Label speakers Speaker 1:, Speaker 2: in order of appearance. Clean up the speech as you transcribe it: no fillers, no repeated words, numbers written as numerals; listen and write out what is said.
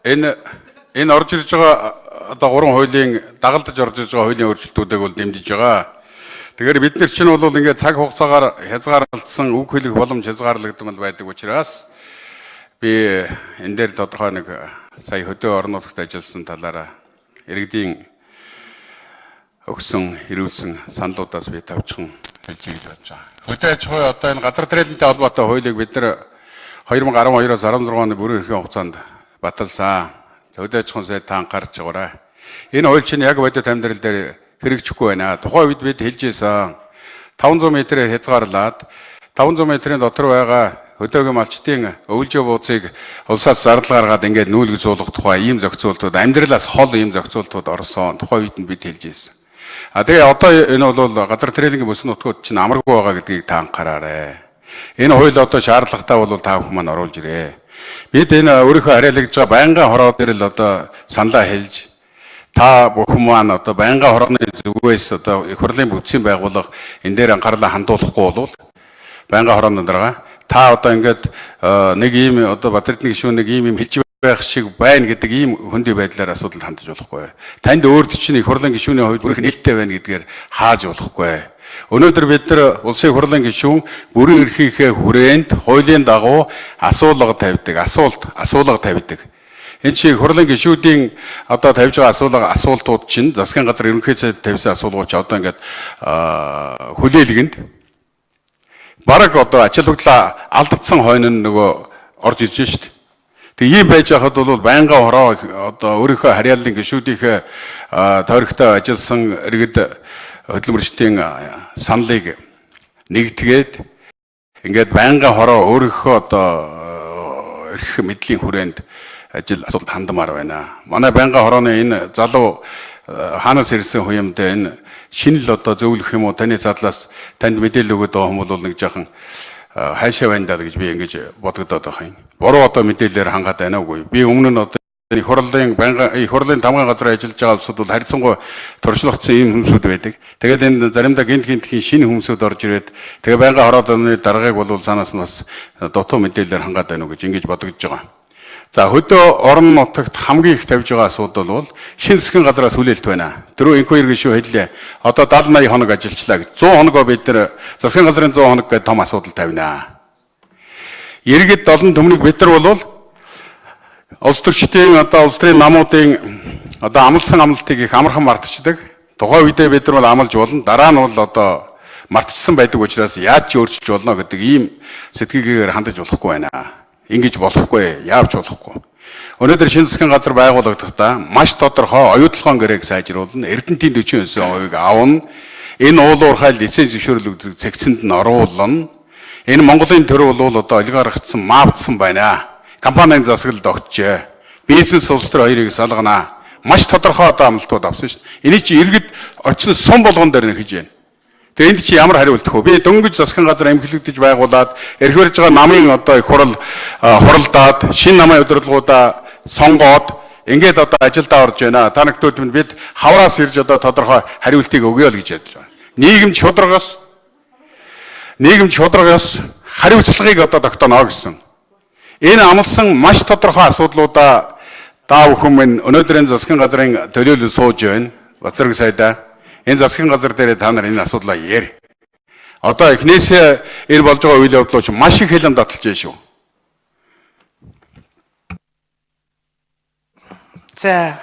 Speaker 1: Энэ орж ирж байгаа одоо 3 хуулийн дагалдаж орж ирж байгаа хуулийн өөрчлөлтүүдийг бол дэмжиж байгаа. Тэгэхээр бид нар чинь бол ингээд цаг хугацаагаар хязгаарлагдсан үг хэлэх боломж хязгаарлагдсан байдаг учраас би энэ дээр тодорхой нэг сая хөдөө орон нутагт ажилласан талаараа иргэдийн өгсөн ирүүлсэн саналуудаас би тавьчихсан хэлж ийж бодож байгаа. Хөдөө аж ахуй одоо энэ газар тариалантай холбоотой хуулийг бид нар 2012-оос 16 оны бүрэн эрхийн хугацаанд баталсан. Хөдөө аж ахуйн сайд та анхаарч байгаарай. Энэ хууль чинь яг бодит амьдрал дээр хэрэгжихгүй байна. Тухайн үед бид хэлж ийсэн 500 м-ээр хязгаарлаад 500 м-ийн дотор байгаа хөдөөгийн малчдын өвлжөө бууцыг улсаас зардал гаргаад ингээд нүүлгэж суулгах тухай ийм зохицуултууд амьдралаас хол ийм зохицуултууд орсон. Тухайн үед нь бид хэлж ийсэн. Тэгээ одоо энэ бол газар тариалангийн бүс нутгууд чинь амаргүй байгаа гэдгийг та анхаараарай. Энэ хууль одоо шаардлагатай бол та бүхэн маань оруулж ирээ. Бид энэ өөрийнхөө хариалагдж байгаа байнгын хороо дээр л одоо саналаа хэлж та бүхэн маань одоо байнгын хорооны зүгээс одоо их хурлын бүтцийн байгууллага энэ дээр анхаарлаа хандуулахгүй бол байнгын хорооны дараа та одоо ингээд нэг ийм одоо Батэрдний гишүүн нэг ийм хэлж байх шиг байна гэдэг ийм хөндөй байдлаар асуудал хандаж болохгүй. Танд өөрт чинь их хурлын гишүүний хувьд бүрэх нээлттэй байна гэдгээр хааж болохгүй. Өнөөдөр бид нар улсын их хурлын гишүүн бүрэн эрхийнхээ хүрээнд хуулийн дагуу асуулга тавьдаг, асуулга тавьдаг. Энэ чи их хурлын гишүүдийн одоо тавьж байгаа асуултууд чинь засгийн газар ерөнхий сайд тавьсан асуулгууд одоо ингээд хүлээлгэнд бараг одоо ачаал бүгдлээ алдагдсан хойно нөгөө орж ирж байна шүү дээ. Тэгээ ийм байж хахад бол байнгын хороо одоо өөрийнхөө харьяаллын гишүүдийнхээ тойрогтой ажилласан иргэд хөдөлмөрчдийн саналыг нэгтгээд ингээд байнгын хороо өөрийнхөө одоо эрх мэдлийн хүрээнд асуудал хандмаар байна. Манай байнгын хорооны энэ залуу хаанаас ирсэн хүн юмдаа энэ шинэл одоо зөвлөх юм уу таны задлаас танд мэдээлэл өгöd байгаа хүмүүс бол нэг жоохон хайшаа байна даа гэж би ингэж бодогдоод байгаа юм. Буруу одоо мэдээлэлээр хангаад байна уугүй. Би өмнө нь одоо их хурлын тамгын газар ажиллаж байгаа улсууд бол харьцангуй туршлагацсан ийм хүмүүсүүд байдаг. Тэгээд энэ заримдаа гинтийн шинэ хүмүүсүүд орж ирээд тэгээ байнгын хорооны даргаыг бол санаас нь бас дутуу мэдээлэлээр хангаад байна уу гэж ингэж бодогдож байгаа. За хөдөө орон нутагт хамгийн их тавьж байгаа асуудал бол шинэ засгийн газраас хүлээлт байна. Түрүү инквайр гишүү хэллээ. Одоо 70-80 хоног ажиллачлаа гэж. 100 хоногоо бид нар засгийн газрын 100 хоног гэдэг том асуудал тавина. Иргэд олон төмнийг бид нар бол улс төрчдийн одоо улс төрийн намуудын одоо амлсан амлалтыг их амархан мартчихдаг. Тухайн үедээ бид нар бол амлж болно. Дараа нь бол одоо мартчихсан байдаг учраас яаж ч өөрчилж болно гэдэг ийм сэтгэлгээгээр хандаж болохгүй байна. Ингэж болохгүй, яавч болохгүй. Өнөөдөр шинэ засгийн газар байгуулагдахдаа маш тодорхой оюутлогоон гэрээг сайжруулна, Эрдэнэтийн 49% авна. Энэ уулуурхай лиценз зөвшөөрлөг зэгцэнд нь оруулна. Энэ Монголын төрөв бол одоо олигархтсан, маавдсан байна. Компанийн засаглалд огтжээ. Бизнес улс төр хоёрыг салгана. Маш тодорхой одоо амлалтууд авсан шүү дээ. Энийг чи иргэд очсон сум болгон дээр нэхэж байна. Тэгээ энд чи ямар хариулт өгөх вэ? Би дөнгөж засгийн газар эмхлэгдэж байгуулад эрх барьж байгаа намын одоо их хурал хуралдаад шинэ намын удирдлагуудаа сонгоод ингээд одоо ажилдаа орж байна. Та нэгтүүд минь бид хавраас ирж одоо тодорхой хариултыг өгье л гэж ярьж байгаа. Нийгэмч шударгаас хариуцлагыг одоо тогтооно гэсэн. Энэ амлсан маш тодорхой асуудлуудаа та бүхэн минь өнөөдрийн засгийн газрын төлөөлөл сууж байна. Бацраг сайдаа энэ засгийн газар дээр та нар энэ асуудлаа яар. Одоо эхнээсээ энэ болж байгаа үйл явдлууд маш их хилэн таталж байна шүү.
Speaker 2: За